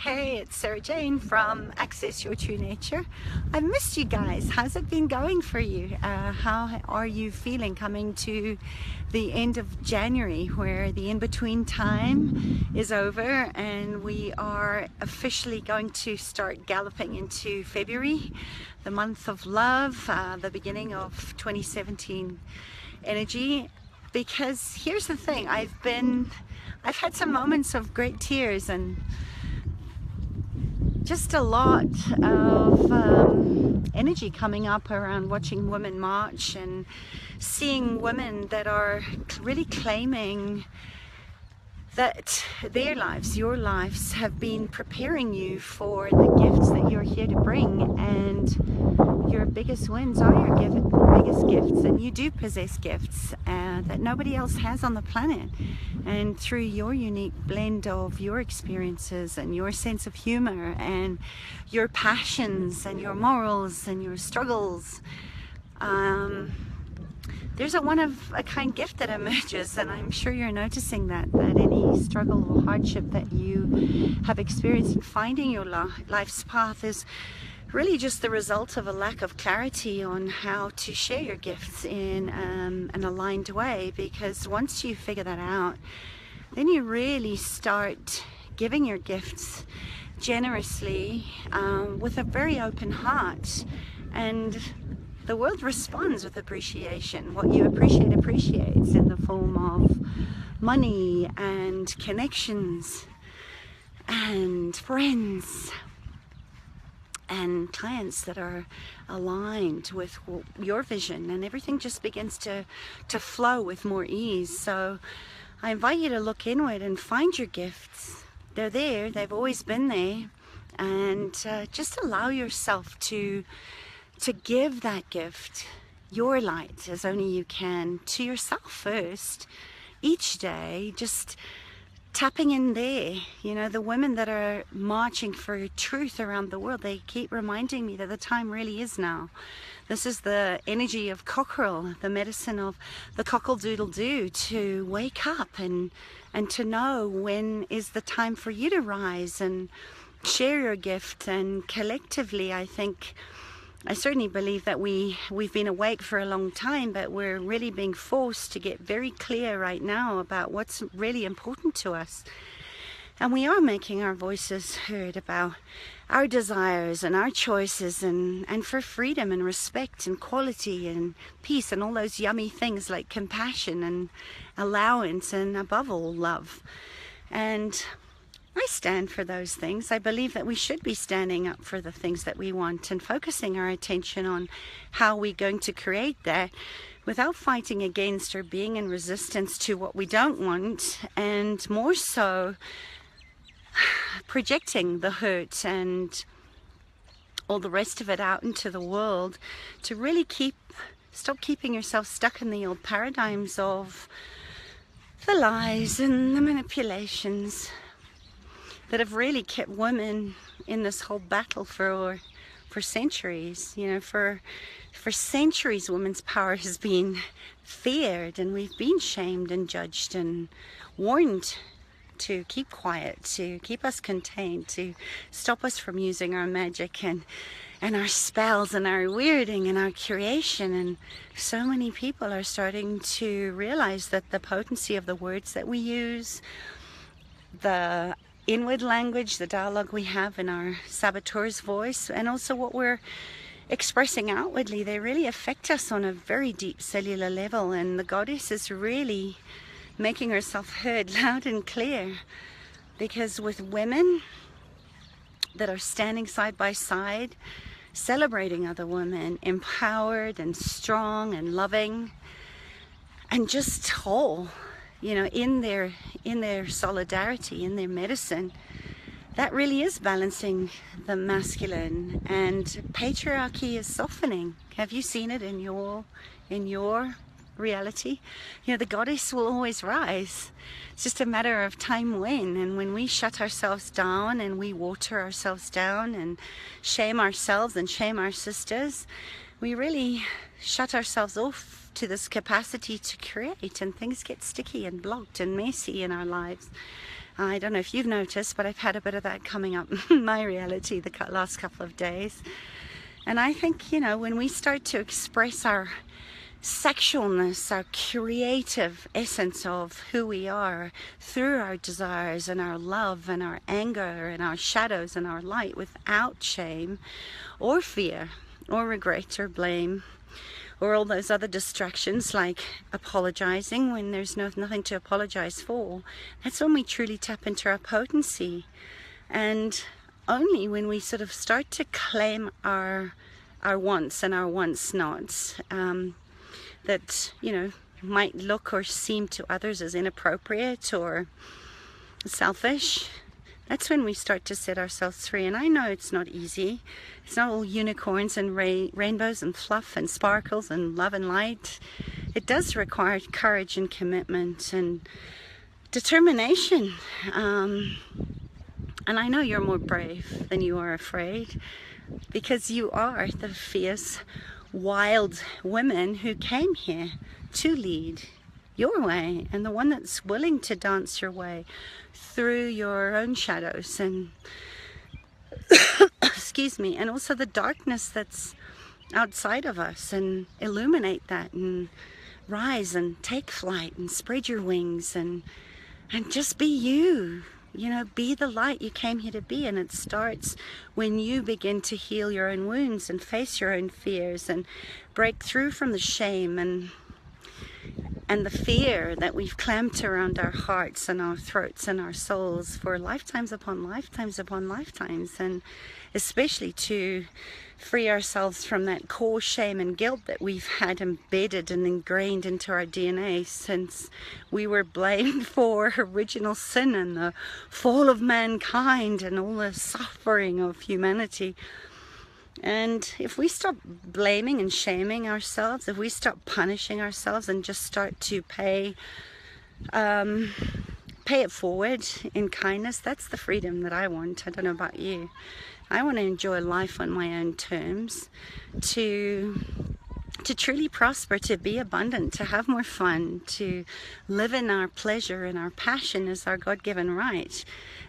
Hey, it's Sarah Jane from Access Your True Nature. I've missed you guys. How's it been going for you? How are you feeling coming to the end of January, where the in-between time is over and we are officially going to start galloping into February, the month of love, the beginning of 2017 energy? Because here's the thing, I've had some moments of great tears and just a lot of energy coming up around watching women march and seeing women that are really claiming that their lives, your lives, have been preparing you for the gifts that you're here to bring, and your biggest wins are your biggest gifts, and you do possess gifts that nobody else has on the planet. And through your unique blend of your experiences and your sense of humor and your passions and your morals and your struggles, there's a one-of-a-kind gift that emerges, and I'm sure you're noticing that any struggle or hardship that you have experienced in finding your life's path is really just the result of a lack of clarity on how to share your gifts in an aligned way. Because once you figure that out, then you really start giving your gifts generously, with a very open heart, and the world responds with appreciation. What you appreciate appreciates in the form of money and connections and friends and clients that are aligned with your vision, and everything just begins to flow with more ease. So I invite you to look inward and find your gifts. They're there, they've always been there, and just allow yourself to give that gift, your light, as only you can, to yourself first, each day, just tapping in there. You know, the women that are marching for truth around the world, they keep reminding me that the time really is now. This is the energy of cockerel, the medicine of the cockle-doodle-doo, to wake up and to know when is the time for you to rise and share your gift. And collectively, I certainly believe that we've been awake for a long time, but we're really being forced to get very clear right now about what's really important to us. And we are making our voices heard about our desires and our choices, and for freedom and respect and quality and peace and all those yummy things like compassion and allowance, and above all, love. And I stand for those things. I believe that we should be standing up for the things that we want and focusing our attention on how we're going to create that without fighting against or being in resistance to what we don't want, and more so projecting the hurt and all the rest of it out into the world, to really stop keeping yourself stuck in the old paradigms of the lies and the manipulations that have really kept women in this whole battle for centuries. You know, for centuries, women's power has been feared, and we've been shamed and judged and warned to keep quiet, to keep us contained, to stop us from using our magic and our spells and our weirding and our creation. And so many people are starting to realize that the potency of the words that we use, the inward language, the dialogue we have in our saboteur's voice, and also what we're expressing outwardly, they really affect us on a very deep cellular level. And the goddess is really making herself heard loud and clear, because with women that are standing side by side, celebrating other women, empowered and strong and loving and just whole, you know, in their solidarity, in their medicine, that really is balancing the masculine, and patriarchy is softening. Have you seen it in your reality? You know, the goddess will always rise. It's just a matter of time when. And when we shut ourselves down and we water ourselves down and shame ourselves and shame our sisters, we really shut ourselves off to this capacity to create, and things get sticky and blocked and messy in our lives. I don't know if you've noticed, but I've had a bit of that coming up in my reality the last couple of days. And I think, you know, when we start to express our sexualness, our creative essence of who we are through our desires and our love and our anger and our shadows and our light without shame or fear or regret or blame or all those other distractions like apologizing when there's nothing to apologize for, that's when we truly tap into our potency. And only when we sort of start to claim our wants and our wants nots, that, you know, might look or seem to others as inappropriate or selfish, that's when we start to set ourselves free. And I know it's not easy. It's not all unicorns and rainbows and fluff and sparkles and love and light. It does require courage and commitment and determination. And I know you're more brave than you are afraid, because you are the fierce, wild women who came here to lead your way, and the one that's willing to dance your way through your own shadows and excuse me, and also the darkness that's outside of us, and illuminate that and rise and take flight and spread your wings and just be you. You know, be the light you came here to be. And it starts when you begin to heal your own wounds and face your own fears and break through from the shame and the fear that we've clamped around our hearts and our throats and our souls for lifetimes upon lifetimes upon lifetimes, and especially to free ourselves from that core shame and guilt that we've had embedded and ingrained into our DNA since we were blamed for original sin and the fall of mankind and all the suffering of humanity. And if we stop blaming and shaming ourselves, if we stop punishing ourselves and just start to pay it forward in kindness, that's the freedom that I want. I don't know about you. I want to enjoy life on my own terms, to truly prosper, to be abundant, to have more fun, to live in our pleasure and our passion as our God-given right.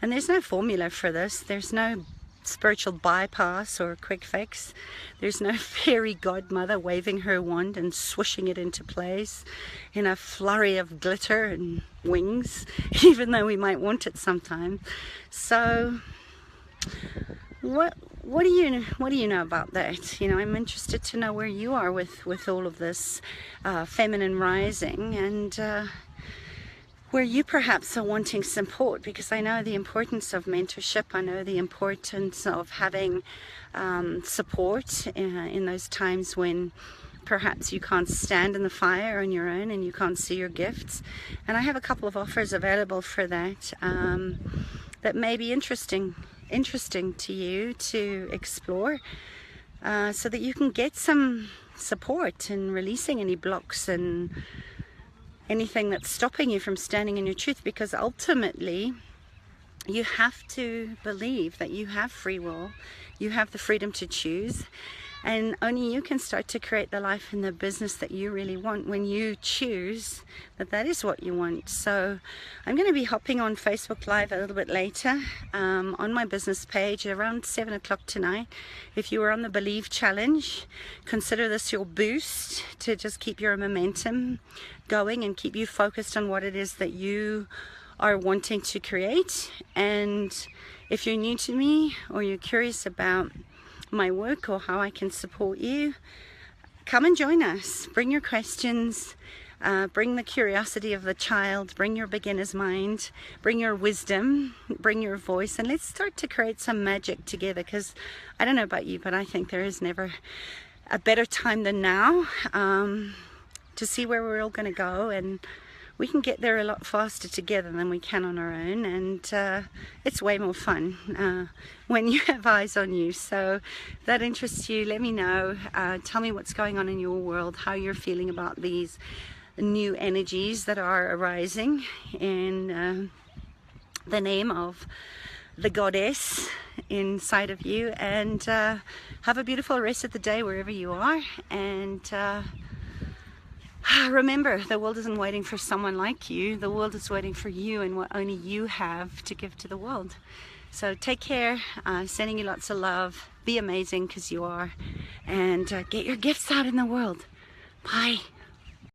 And there's no formula for this. There's no spiritual bypass or quick fix. There's no fairy godmother waving her wand and swishing it into place in a flurry of glitter and wings, even though we might want it sometimes. So what do you know about that? You know, I'm interested to know where you are with all of this feminine rising, and where you perhaps are wanting support, because I know the importance of mentorship. I know the importance of having support in those times when perhaps you can't stand in the fire on your own and you can't see your gifts. And I have a couple of offers available for that, that may be interesting to you to explore, so that you can get some support in releasing any blocks and anything that's stopping you from standing in your truth. Because ultimately you have to believe that you have free will, you have the freedom to choose, and only you can start to create the life and the business that you really want when you choose that is what you want. So I'm going to be hopping on Facebook Live a little bit later, on my business page around 7 o'clock tonight. If you were on the Believe Challenge, consider this your boost to just keep your momentum going and keep you focused on what it is that you are wanting to create. And if you're new to me or you're curious about my work or how I can support you, come and join us. Bring your questions, bring the curiosity of the child, bring your beginner's mind, bring your wisdom, bring your voice, and let's start to create some magic together. Because I don't know about you, but I think there is never a better time than now to see where we're all going to go, and we can get there a lot faster together than we can on our own, and it's way more fun when you have eyes on you. So if that interests you, let me know. Tell me what's going on in your world, how you're feeling about these new energies that are arising in the name of the goddess inside of you. And have a beautiful rest of the day wherever you are, and Remember, the world isn't waiting for someone like you. The world is waiting for you and what only you have to give to the world. So take care, sending you lots of love. Be amazing, because you are. And get your gifts out in the world. Bye.